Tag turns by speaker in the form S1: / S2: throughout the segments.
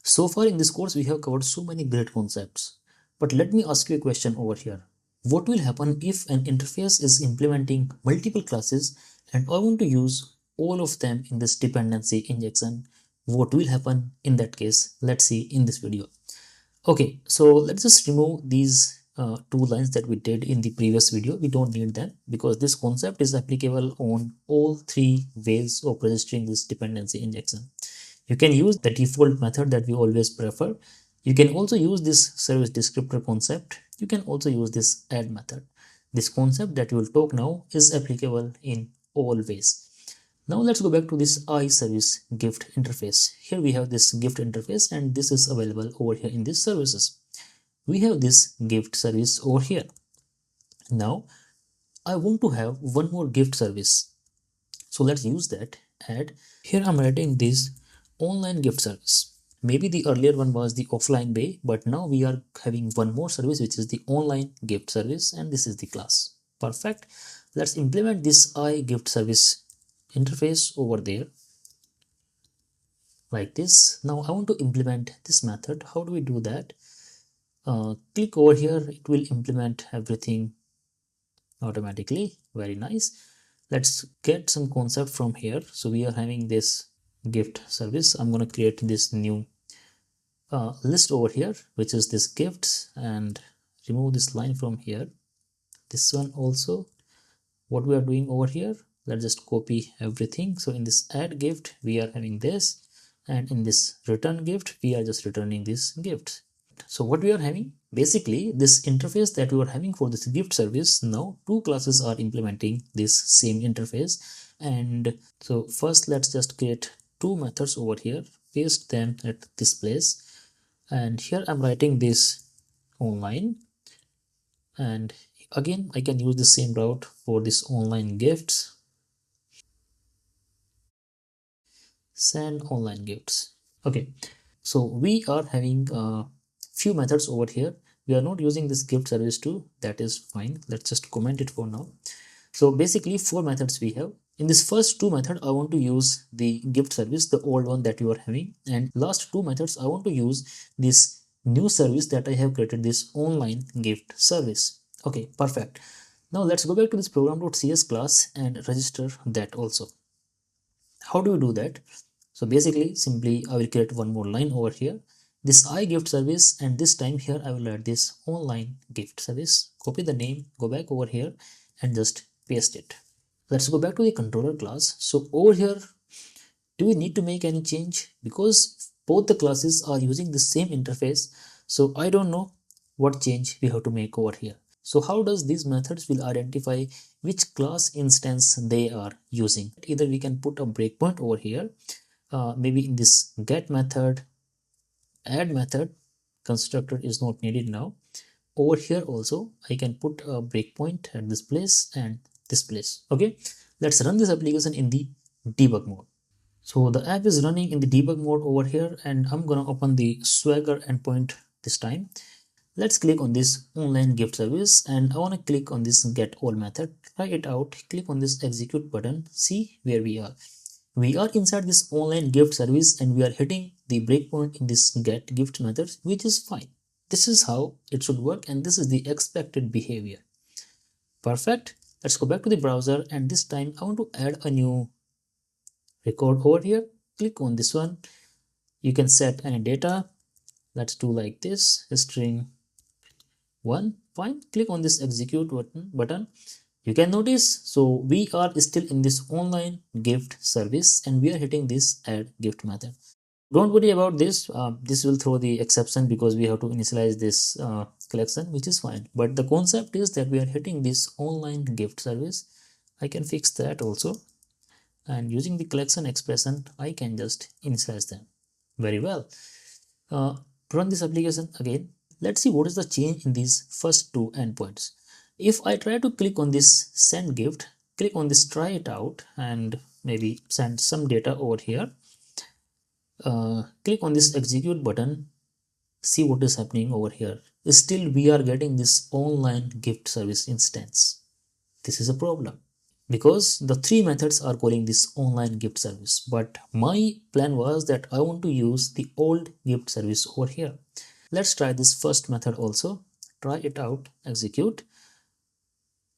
S1: So far in this course, we have covered so many great concepts. But let me ask you a question over here. What will happen if an interface is implementing multiple classes and I want to use all of them in this dependency injection? What will happen in that case? Let's see in this video. Okay, so let's just remove these two lines that we did in the previous video. We don't need them because this concept is applicable on all three ways of registering this dependency injection. You can use the default method that we always prefer. You can also use this service descriptor concept. You can also use this add method. This concept that we will talk now is applicable in all ways. Now let's go back to this iService gift interface. Here we have this gift interface and this is available over here in these services. We have this gift service over here. Now I want to have one more gift service. So let's use that. Add. Here I'm writing this online gift service. Maybe the earlier one was the offline way, but now we are having one more service which is the online gift service and this is the class. Perfect. Let's implement this iGift service interface over there like this. Now I want to implement this method. How do we do that? Click over here. It will implement everything automatically. Very nice. Let's get some concept from here. So we are having this gift service. I'm going to create this new list over here, which is this gifts, and remove this line from here. This one also. What we are doing over here, let's just copy everything. So in this add gift, we are having this, and in this return gift, we are just returning this gift. So what we are having, basically this interface that we are having for this gift service, now two classes are implementing this same interface. And so first let's just create two methods over here, paste them at this place, and here I'm writing this online, and again I can use the same route for this online gifts. Send online gifts. Okay, so we are having a few methods over here. We are not using this gift service too. That is fine. Let's just comment it for now. So basically four methods we have. In this first two method, I want to use the gift service, the old one that you are having, and last two methods I want to use this new service that I have created, this online gift service. Okay, perfect. Now let's go back to this program.cs class and register that also. How do we do that? So basically simply I will create one more line over here, this iGift service, and this time here I will add this online gift service. Copy the name, go back over here and just paste it. Let's go back to the controller class. So over here, do we need to make any change? Because both the classes are using the same interface, so I don't know what change we have to make over here. So how does these methods will identify which class instance they are using? Either we can put a breakpoint over here, maybe in this get method, add method, constructor is not needed now. Over here also I can put a breakpoint at this place and this place. Okay, let's run this application in the debug mode. So the app is running in the debug mode over here, and I'm gonna open the Swagger endpoint this time. Let's click on this online gift service, and I want to click on this get all method. Try it out. Click on this execute button. See where we are. We are inside this online gift service and we are hitting the breakpoint in this get gift method, which is fine. This is how it should work, and this is the expected behavior. Perfect. Let's go back to the browser, and this time I want to add a new record over here. Click on this one. You can set any data. Let's do like this, string 1. Fine. Click on this execute button. You can notice, so we are still in this online gift service and we are hitting this add gift method. Don't worry about this. This will throw the exception because we have to initialize this collection, which is fine. But the concept is that we are hitting this online gift service. I can fix that also. And using the collection expression, I can just initialize them. Very well. Run this application again. Let's see what is the change in these first two endpoints. If I try to click on this send gift, click on this try it out and maybe send some data over here. Click on this execute button, see what is happening over here. Still we are getting this online gift service instance. This is a problem. because the three methods are calling this online gift service. But my plan was that I want to use the old gift service over here. Let's try this first method also. Try it out, execute.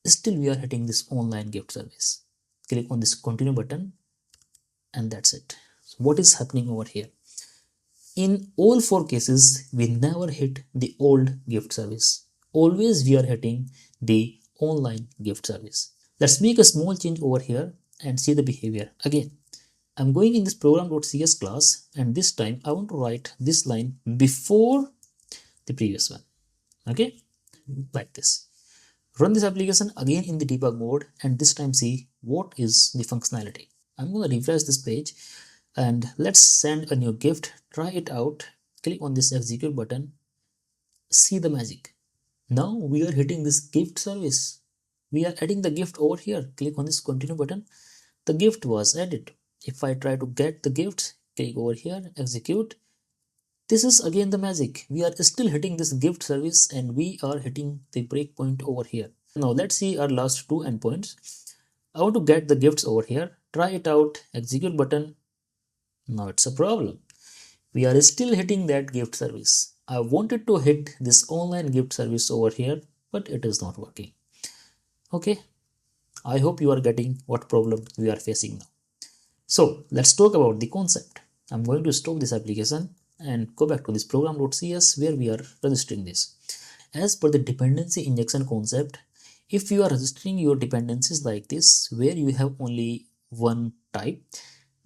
S1: Still we are hitting this online gift service. Click on this continue button and that's it. So what is happening over here? In all four cases, we never hit the old gift service. Always we are hitting the online gift service. Let's make a small change over here and see the behavior again. I'm going in this program.cs class and this time I want to write this line before the previous one. Okay, like this. Run this application again in the debug mode and this time see what is the functionality. I'm going to refresh this page and let's send a new gift. Try it out. Click on this execute button. See the magic. Now we are hitting this gift service. We are adding the gift over here. Click on this continue button. The gift was added. If I try to get the gift, click over here, execute. This is again the magic. We are still hitting this gift service and we are hitting the breakpoint over here. Now let's see our last two endpoints. I want to get the gifts over here. Try it out, execute button. Now it's a problem. We are still hitting that gift service. I wanted to hit this online gift service over here, but it is not working. Okay, I hope you are getting what problem we are facing now. So let's talk about the concept. I'm going to stop this application and go back to this program.cs where we are registering this. As per the dependency injection concept, if you are registering your dependencies like this, where you have only one type,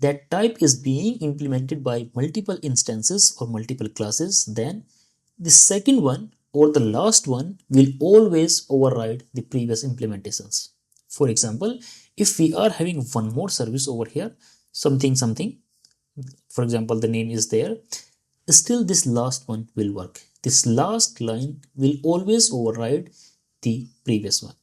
S1: that type is being implemented by multiple instances or multiple classes, then the second one or the last one will always override the previous implementations. For example, if we are having one more service over here, something, for example, the name is there, still this last one will work. This last line will always override the previous one.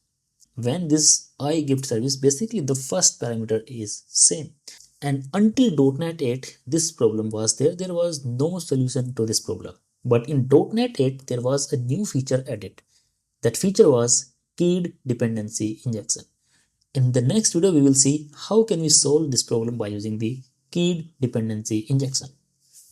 S1: When this iGift service, basically the first parameter is same. And until .NET 8, this problem was there. There was no solution to this problem. But in .NET 8, there was a new feature added. That feature was keyed dependency injection. In the next video, we will see how can we solve this problem by using the keyed dependency injection.